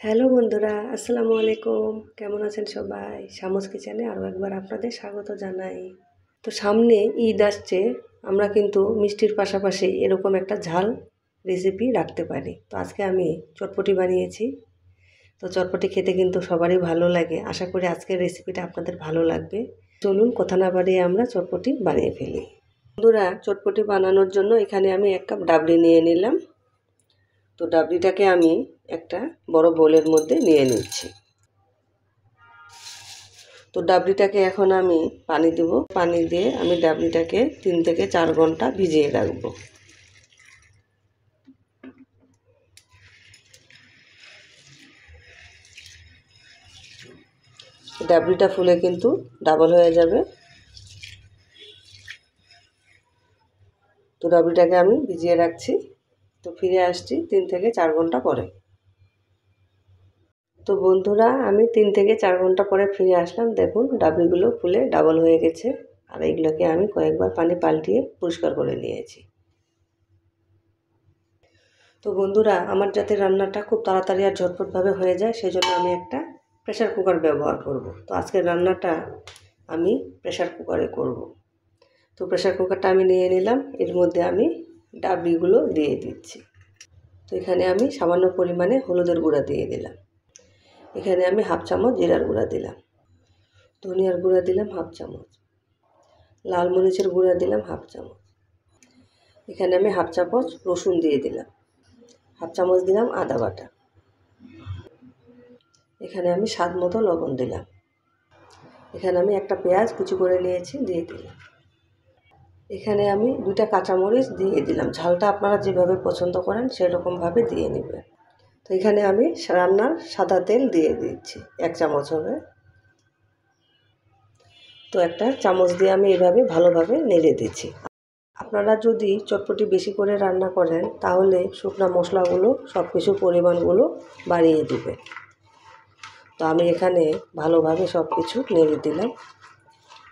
Hello বন্ধুরা, আসসালামু আলাইকুম। কেমন আছেন সবাই? শামুস কিচেনে আরও একবার আপনাদের স্বাগত জানাই। তো সামনে ঈদ আসছে, আমরা কিন্তু মিষ্টির পাশাপাশি এরকম একটা ঝাল রেসিপি রাখতে পারি। তো আজকে আমি চটপটি বানিয়েছি। তো চটপটি খেতে কিন্তু সবারই ভালো লাগে। আশা করি আজকের রেসিপিটা আপনাদের ভালো লাগবে। চলুন কথা না বাড়িয়ে আমরা চটপটি বানিয়ে ফেলি। বন্ধুরা, চটপটি বানানোর জন্য এখানে আমি 1 কাপ ডাবলি নিয়ে নিলাম। তো ডাবলিটাকে আমি একটা বড় বোলের মধ্যে নিয়ে নিচ্ছি। তো ডাবলিটাকে এখন আমি পানি দেব। পানি দিয়ে আমি ডাবলিটাকে 3 থেকে 4 ঘন্টা ভিজিয়ে রাখবো। ডাবলিটা ফুলে কিন্তু ডাবল হয়ে যাবে। তো ডাবলিটাকে আমি ভিজিয়ে রাখছি। তো ফিরে আসছি 3 থেকে 4 ঘন্টা পরে। তো বন্ধুরা, আমি 3 থেকে 4 ঘন্টা পরে ফিরে আসলাম। দেখুন ডাবলিগুলো ফুলে ডাবল হয়ে গেছে। আর এইগুলোকে আমি কয়েকবার পানি পাল্টিয়ে পরিষ্কার করে নিয়েছি। তো বন্ধুরা, আমার যাতে রান্নাটা খুব তাড়াতাড়ি আর ঝটপটভাবে হয়ে যায় সেজন্য আমি একটা প্রেসার কুকার ব্যবহার করব। তো আজকের রান্নাটা আমি প্রেসার কুকারে করব। তো প্রেসার কুকারটা আমি নিয়ে নিলাম। এর মধ্যে আমি ডাবলিগুলো দিয়ে দিচ্ছি। তো এখানে আমি সামান্য পরিমাণে হলুদের গুঁড়া দিয়ে দিলাম। এখানে আমি হাফ চামচ জিরার গুঁড়া দিলাম। ধনিয়ার গুঁড়া দিলাম হাফ চামচ। লাল মরিচের গুঁড়া দিলাম হাফ চামচ। এখানে আমি হাফ চামচ রসুন দিয়ে দিলাম। হাফ চামচ দিলাম আদা বাটা। এখানে আমি স্বাদ মতো লবণ দিলাম। এখানে আমি একটা পেঁয়াজ কুচি করে নিয়েছি, দিয়ে দিলাম। এখানে আমি 2টা কাঁচামরিচ দিয়ে দিলাম। ঝালটা আপনারা যেভাবে পছন্দ করেন সেরকমভাবে দিয়ে নেবেন। তো এখানে আমি রান্নার সাদা তেল দিয়ে দিচ্ছি, 1 চামচ হবে। তো একটা চামচ দিয়ে আমি এভাবে ভালোভাবে নেড়ে দিচ্ছি। আপনারা যদি চটপটি বেশি করে রান্না করেন তাহলে শুকনো মশলাগুলো সব কিছু পরিমাণগুলো বাড়িয়ে দেবেন। তো আমি এখানে ভালোভাবে সব কিছু নেড়ে দিলাম।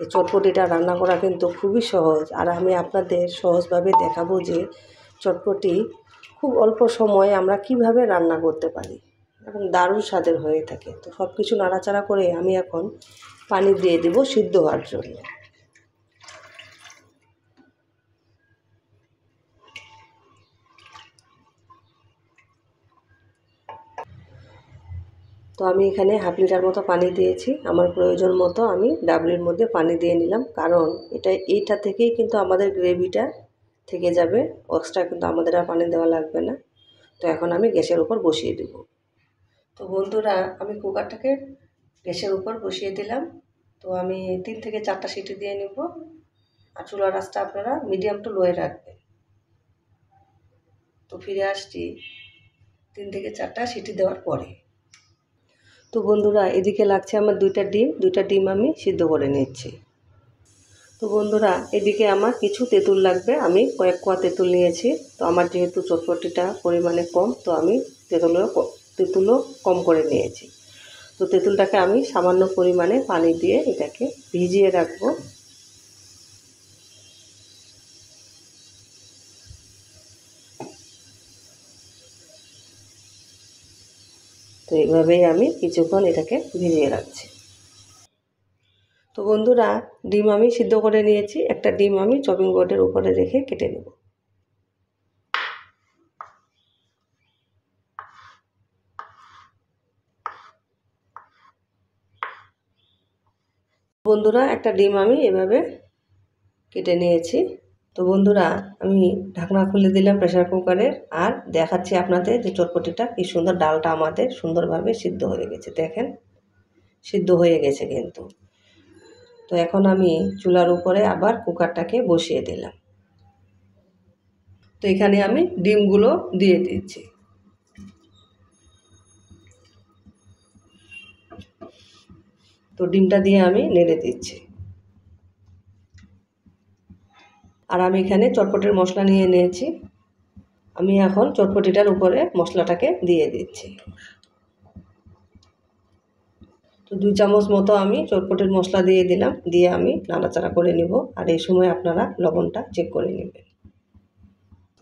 এই চটপটিটা রান্না করা কিন্তু খুবই সহজ। আর আমি আপনাদের সহজভাবে দেখাবো যে চটপটি খুব অল্প সময়ে আমরা কিভাবে রান্না করতে পারি এবং দারুণ স্বাদের হয়ে থাকে। তো সব কিছু নাড়াচাড়া করে আমি এখন পানি দিয়ে দেব সিদ্ধ হওয়ার জন্য। তো আমি এখানে হাফ লিটার মতো পানি দিয়েছি। আমার প্রয়োজন মতো আমি ডাবলির মধ্যে পানি দিয়ে নিলাম, কারণ এইটা থেকেই কিন্তু আমাদের গ্রেভিটা থেকে যাবে। এক্সট্রা কিন্তু আমাদের আর পানি দেওয়া লাগবে না। তো এখন আমি গ্যাসের উপর বসিয়ে দেব। তো বন্ধুরা, আমি কুকারটাকে গ্যাসের উপর বসিয়ে দিলাম। তো আমি 3 থেকে 4টা সিটি দিয়ে নেব। আর চুলার আঁচটা আপনারা মিডিয়াম টু লোয়ে রাখবেন। তো ফিরে আসছি 3 থেকে 4টা সিটি দেওয়ার পরে। তো বন্ধুরা, এদিকে লাগছে আমার 2টা ডিম আমি সিদ্ধ করে নিচ্ছি। তো বন্ধুরা, এদিকে আমার কিছু তেঁতুল লাগবে। আমি কয়েক কোয়া তেঁতুল নিয়েছি। তো আমার যেহেতু চটপটিটা পরিমাণে কম, তো আমি তেঁতুলও কম করে নিয়েছি। তো তেঁতুলটাকে আমি সামান্য পরিমাণে পানি দিয়ে এটাকে ভিজিয়ে রাখবো। তো এইভাবেই আমি কিছুক্ষণ এটাকে ভিজিয়ে রাখছি। তো বন্ধুরা, ডিম আমি সিদ্ধ করে নিয়েছি। একটা ডিম আমি চপিং বোর্ডের উপরে রেখে কেটে নেব। বন্ধুরা, একটা ডিম আমি এভাবে কেটে নিয়েছি। তো বন্ধুরা, আমি ঢাকনা খুলে দিলাম প্রেসার কুকারের। আর দেখাচ্ছি আপনাদের যে চটপটিটা কি সুন্দর, ডালটা আমাদের সুন্দরভাবে সিদ্ধ হয়ে গেছে। দেখেন, সিদ্ধ হয়ে গেছে কিন্তু। তো এখন আমি চুলার উপরে আবার কুকারটাকে বসিয়ে দিলাম। তো এখানে আমি ডিমগুলো দিয়ে দিচ্ছি। তো ডিমটা দিয়ে আমি নেড়ে দিচ্ছি। আর আমি এখানে চটপটির মশলা নিয়ে নিয়েছি। আমি এখন চটপটিটার উপরে মশলাটাকে দিয়ে দিচ্ছি। তো 2 চামচ মতো আমি চটপটির মশলা দিয়ে দিলাম। দিয়ে আমি নাড়াচাড়া করে নেব। আর এই সময় আপনারা লবণটা চেক করে নেবেন।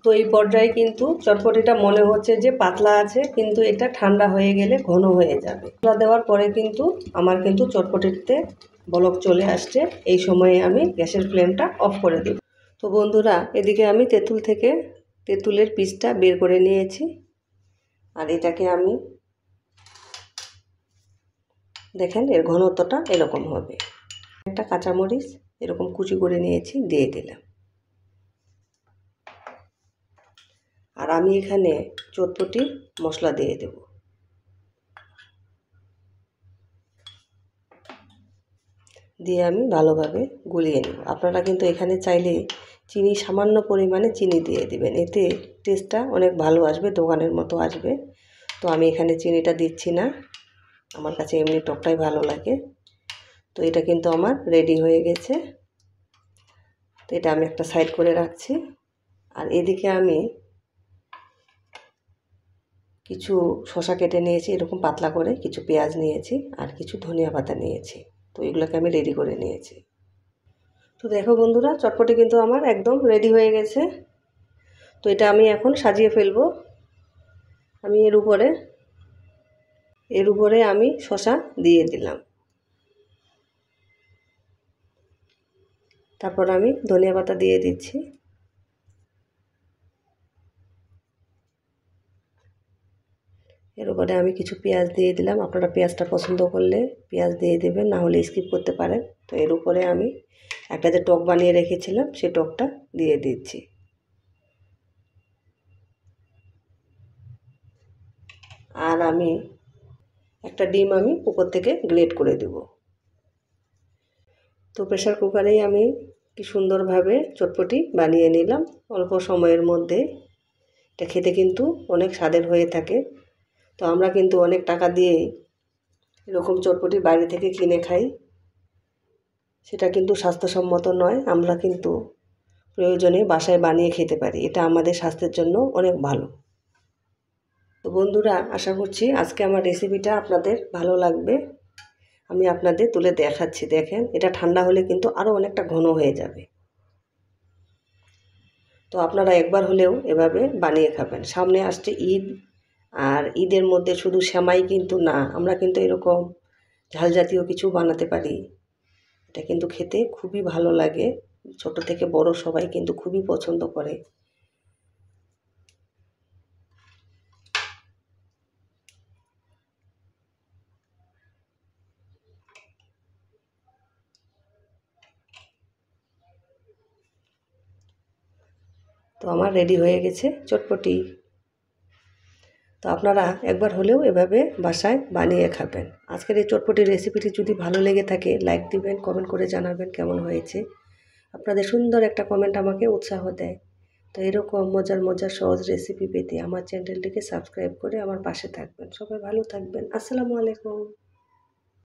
তো এই পর্যায়ে কিন্তু চটপটিটা মনে হচ্ছে যে পাতলা আছে, কিন্তু এটা ঠান্ডা হয়ে গেলে ঘন হয়ে যাবে। মশলা দেওয়ার পরে কিন্তু আমার কিন্তু চটপটিতে বলক চলে আসছে। এই সময়ে আমি গ্যাসের ফ্লেমটা অফ করে দেব। তো বন্ধুরা, এদিকে আমি তেঁতুলের পিসটা বের করে নিয়েছি। আর এটাকে আমি দেখেন এর ঘনত্বটা এরকম হবে। একটা কাঁচামরিচ এরকম কুচি করে নিয়েছি, দিয়ে দিলাম। আর আমি এখানে চটপটি মশলা দিয়ে দেব। দিয়ে আমি ভালোভাবে গুলিয়ে নেব। আপনারা কিন্তু এখানে চাইলে চিনি সামান্য পরিমাণে চিনি দিয়ে দিবেন, এতে টেস্টটা অনেক ভালো আসবে, দোকানের মতো আসবে। তো আমি এখানে চিনিটা দিচ্ছি না, আমার কাছে এমনি টকটাই ভালো লাগে। তো এটা কিন্তু আমার রেডি হয়ে গেছে। তো এটা আমি একটা সাইড করে রাখছি। আর এদিকে আমি কিছু শসা কেটে নিয়েছি এরকম পাতলা করে, কিছু পেঁয়াজ নিয়েছি আর কিছু ধনিয়া পাতা নিয়েছি। তো এগুলোকে আমি রেডি করে নিয়েছি। তো দেখো বন্ধুরা, চটপটি কিন্তু আমার একদম রেডি হয়ে গেছে। তো এটা আমি এখন সাজিয়ে ফেলবো। আমি এর উপরে আমি শসা দিয়ে দিলাম। তারপর আমি ধনিয়া পাতা দিয়ে দিচ্ছি। এর উপরে আমি কিছু পেঁয়াজ দিয়ে দিলাম। আপনারা পেঁয়াজটা পছন্দ করলে পেঁয়াজ দিয়ে দেবেন, না হলে স্কিপ করতে পারেন। তো এর উপরে আমি একটা যে টক বানিয়ে রেখেছিলাম সেই টকটা দিয়ে দিচ্ছি। আর আমি একটা ডিম আমি উপর থেকে গ্রেট করে দেব। তো প্রেসার কুকারেই আমি কি সুন্দরভাবে চটপটি বানিয়ে নিলাম অল্প সময়ের মধ্যে। এটা খেতে কিন্তু অনেক স্বাদের হয়ে থাকে। তো আমরা কিন্তু অনেক টাকা দিয়ে এরকম চটপটি বাইরে থেকে কিনে খাই, সেটা কিন্তু স্বাস্থ্যসম্মত নয়। আমরা কিন্তু প্রয়োজনে বাসায় বানিয়ে খেতে পারি, এটা আমাদের স্বাস্থ্যের জন্য অনেক ভালো। তো বন্ধুরা, আশা করছি আজকে আমার রেসিপিটা আপনাদের ভালো লাগবে। আমি আপনাদের তুলে দেখাচ্ছি, দেখেন এটা ঠান্ডা হলে কিন্তু আরও অনেকটা ঘন হয়ে যাবে। তো আপনারা একবার হলেও এভাবে বানিয়ে খাবেন। সামনে আসছে ঈদ, আর ঈদের মধ্যে শুধু সেমাই কিন্তু না, আমরা কিন্তু এরকম ঝাল জাতীয় কিছু বানাতে পারি। এটা কিন্তু খেতে খুবই ভালো লাগে, ছোট থেকে বড় সবাই কিন্তু খুবই পছন্দ করে। তো আমার রেডি হয়ে গেছে চটপটি। তো আপনারা একবার হলেও এভাবে বাসায় বানিয়ে খাবেন। আজকের এই চটপটির রেসিপিটি যদি ভালো লেগে থাকে লাইক দিবেন, কমেন্ট করে জানাবেন কেমন হয়েছে। আপনাদের সুন্দর একটা কমেন্ট আমাকে উৎসাহ দেয়। তো এরকম মজার মজার সহজ রেসিপি পেতে আমার চ্যানেলটিকে সাবস্ক্রাইব করে আমার পাশে থাকবেন। সবাই ভালো থাকবেন। আসসালামু আলাইকুম।